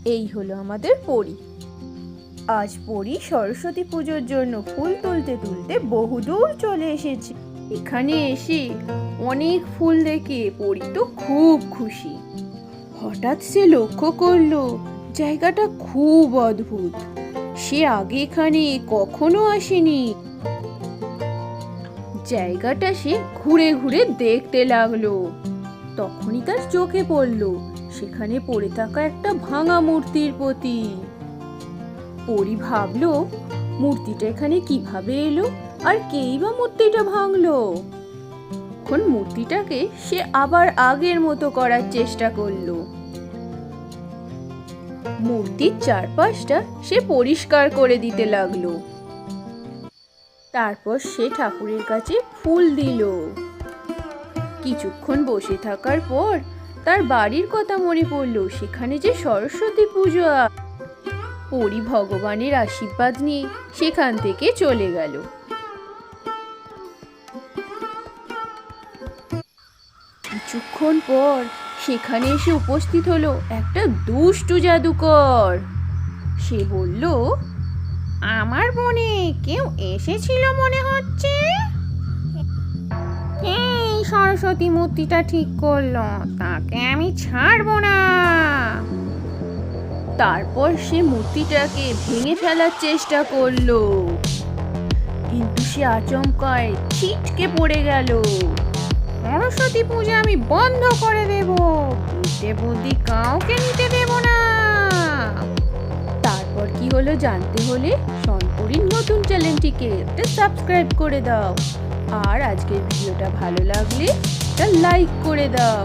এই হলো আমাদের পরী। আজ পরী সরস্বতী পুজোর জন্য ফুল তুলতে তুলতে বহুদূর চলে এসেছে। এখানে এসে অনেক ফুল দেখে পরী তো খুব খুশি। হঠাৎ সে লক্ষ্য করলো জায়গাটা খুব অদ্ভুত। সে আগে এখানে কখনো আসেনি। জায়গাটা সে ঘুরে ঘুরে দেখতে লাগলো। তখনই তার চোখে পড়লো সেখানে পড়ে থাকা একটা ভাঙা মূর্তির প্রতি। পরী ভাবলো মূর্তিটা এখানে কিভাবে এলো, আর কেই বা মূর্তিটা ভাঙলো। এখন মূর্তিটাকে সে আবার আগের মতো করার চেষ্টা করলো। মূর্তির চারপাশটা সে পরিষ্কার করে দিতে লাগলো। তারপর সে ঠাকুরের কাছে ফুল দিল। কিছুক্ষণ বসে থাকার পর তার বাড়ির কথা মনে পড়লো, সেখানে যে সরস্বতী পুজো। পরী ভগবানের আশীর্বাদ নিয়ে সেখান থেকে চলে গেল। কিছুক্ষণ পর সেখানে এসে উপস্থিত হলো একটা দুষ্টু জাদুকর। সে বলল, আমার বনে কেউ এসেছিল মনে হচ্ছে। এই সরস্বতী মূর্তিটা ঠিক করলো, তাকে আমি ছাড়বো না। তারপর সে মূর্তিটাকে ভেঙে ফেলার চেষ্টা করলো, কিন্তু সে আচমকায় ছিটকে পড়ে গেল। সরস্বতী পূজা আমি বন্ধ করে দেব, বিদ্যে বুদ্ধি কাউকে নিতে দেব না। তারপর কি হলো জানতে হলে সনপরীর নতুন চ্যানেলটিকে একটা সাবস্ক্রাইব করে দাও। আর আজকের ভিডিওটা ভালো লাগলে একটা লাইক করে দাও।